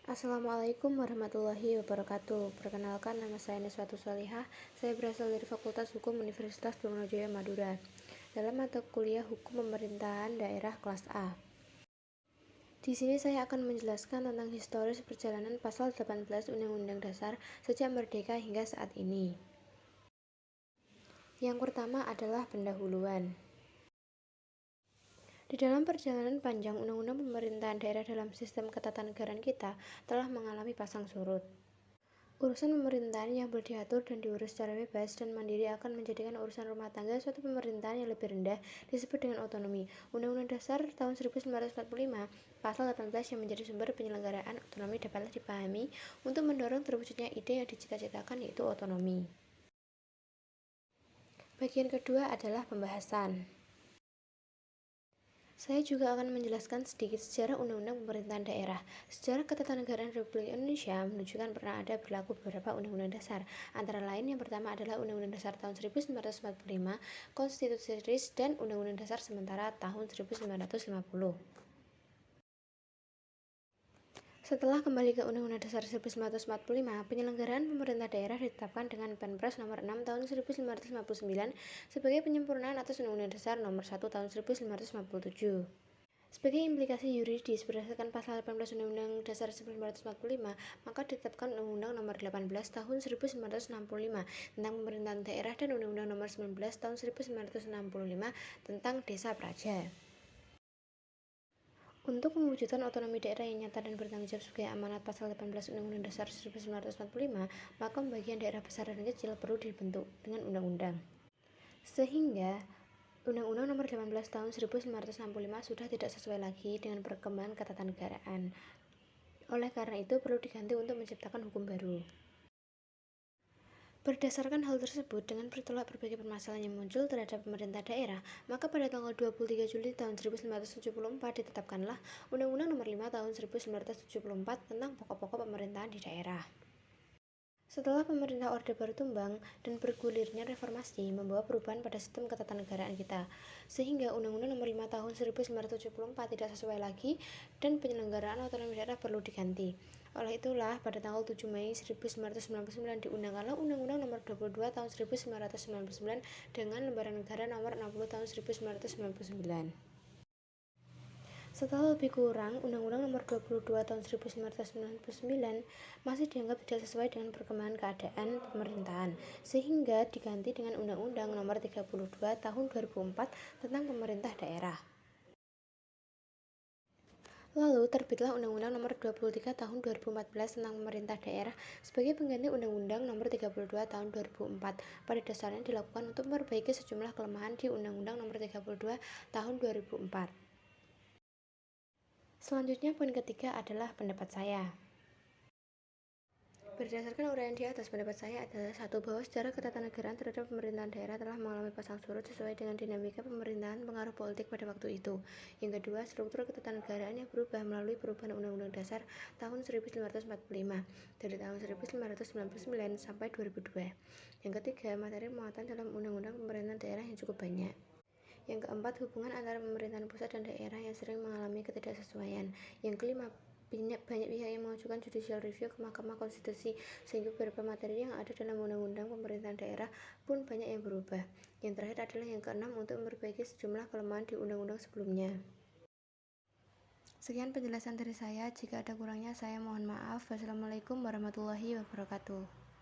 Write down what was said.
Assalamualaikum warahmatullahi wabarakatuh. Perkenalkan, nama saya Niswatus Solihah. Saya berasal dari Fakultas Hukum Universitas Trunojoyo Madura. Dalam mata kuliah Hukum Pemerintahan Daerah kelas A. Di sini saya akan menjelaskan tentang historis perjalanan pasal 18 Undang-Undang Dasar sejak merdeka hingga saat ini. Yang pertama adalah pendahuluan. Di dalam perjalanan panjang Undang-Undang Pemerintahan Daerah dalam sistem ketatanegaraan kita telah mengalami pasang surut. Urusan pemerintahan yang boleh diatur dan diurus secara bebas dan mandiri akan menjadikan urusan rumah tangga suatu pemerintahan yang lebih rendah disebut dengan otonomi. Undang-Undang Dasar tahun 1945 Pasal 18 yang menjadi sumber penyelenggaraan otonomi dapatlah dipahami untuk mendorong terwujudnya ide yang dicita-citakan yaitu otonomi. Bagian kedua adalah pembahasan. Saya juga akan menjelaskan sedikit sejarah Undang-Undang Pemerintahan Daerah. Sejarah Ketatanegaraan Republik Indonesia menunjukkan pernah ada berlaku beberapa Undang-Undang Dasar. Antara lain yang pertama adalah Undang-Undang Dasar tahun 1945, Konstitusi RIS, dan Undang-Undang Dasar sementara tahun 1950. Setelah kembali ke Undang-Undang Dasar 1945, penyelenggaraan pemerintah daerah ditetapkan dengan Perpres nomor 6 tahun 1959 sebagai penyempurnaan atas Undang-Undang Dasar nomor 1 tahun 1957. Sebagai implikasi yuridis berdasarkan pasal 18 Undang-Undang Dasar 1945, maka ditetapkan Undang-Undang Nomor 18 Tahun 1965 tentang Pemerintahan Daerah dan Undang-Undang Nomor 19 Tahun 1965 tentang Desa Praja. Untuk mewujudkan otonomi daerah yang nyata dan bertanggung jawab sebagai amanat pasal 18 Undang-Undang Dasar 1945, maka pembagian daerah besar dan kecil perlu dibentuk dengan undang-undang. Sehingga Undang-Undang Nomor 18 Tahun 1965 sudah tidak sesuai lagi dengan perkembangan ketatanegaraan. Oleh karena itu perlu diganti untuk menciptakan hukum baru. Berdasarkan hal tersebut, dengan bertolak berbagai permasalahan yang muncul terhadap pemerintah daerah, maka pada tanggal 23 Juli tahun 1974 ditetapkanlah Undang-Undang Nomor 5 Tahun 1974 tentang pokok-pokok pemerintahan di daerah. Setelah pemerintah Orde Baru tumbang dan bergulirnya reformasi membawa perubahan pada sistem ketatanegaraan kita, sehingga Undang-Undang Nomor 5 Tahun 1974 tidak sesuai lagi dan penyelenggaraan otonomi daerah perlu diganti. Oleh itulah, pada tanggal 7 Mei 1999 diundangkanlah Undang-Undang Nomor 22 Tahun 1999 dengan Lembaran Negara Nomor 60 Tahun 1999. Setelah lebih kurang, Undang-Undang Nomor 22 Tahun 1999 masih dianggap tidak sesuai dengan perkembangan keadaan pemerintahan, sehingga diganti dengan Undang-Undang Nomor 32 Tahun 2004 tentang pemerintah daerah. Lalu terbitlah Undang-Undang Nomor 23 Tahun 2014 tentang pemerintah daerah sebagai pengganti Undang-Undang Nomor 32 Tahun 2004. Pada dasarnya dilakukan untuk memperbaiki sejumlah kelemahan di Undang-Undang Nomor 32 Tahun 2004. Selanjutnya poin ketiga adalah pendapat saya. Berdasarkan uraian di atas, pendapat saya adalah satu, bahwa sejarah ketatanegaraan terhadap pemerintahan daerah telah mengalami pasang surut sesuai dengan dinamika pemerintahan pengaruh politik pada waktu itu. Yang kedua, struktur ketatanegaraan yang berubah melalui perubahan Undang-Undang Dasar tahun 1945 dari tahun 1999 sampai 2002. Yang ketiga, materi muatan dalam Undang-Undang Pemerintahan Daerah yang cukup banyak. Yang keempat, hubungan antara pemerintahan pusat dan daerah yang sering mengalami ketidaksesuaian. Yang kelima, banyak pihak yang mengajukan judicial review ke Mahkamah Konstitusi, sehingga beberapa materi yang ada dalam Undang-Undang Pemerintahan Daerah pun banyak yang berubah. Yang terakhir adalah yang keenam, untuk memperbaiki sejumlah kelemahan di undang-undang sebelumnya. Sekian penjelasan dari saya. Jika ada kurangnya, saya mohon maaf. Wassalamualaikum warahmatullahi wabarakatuh.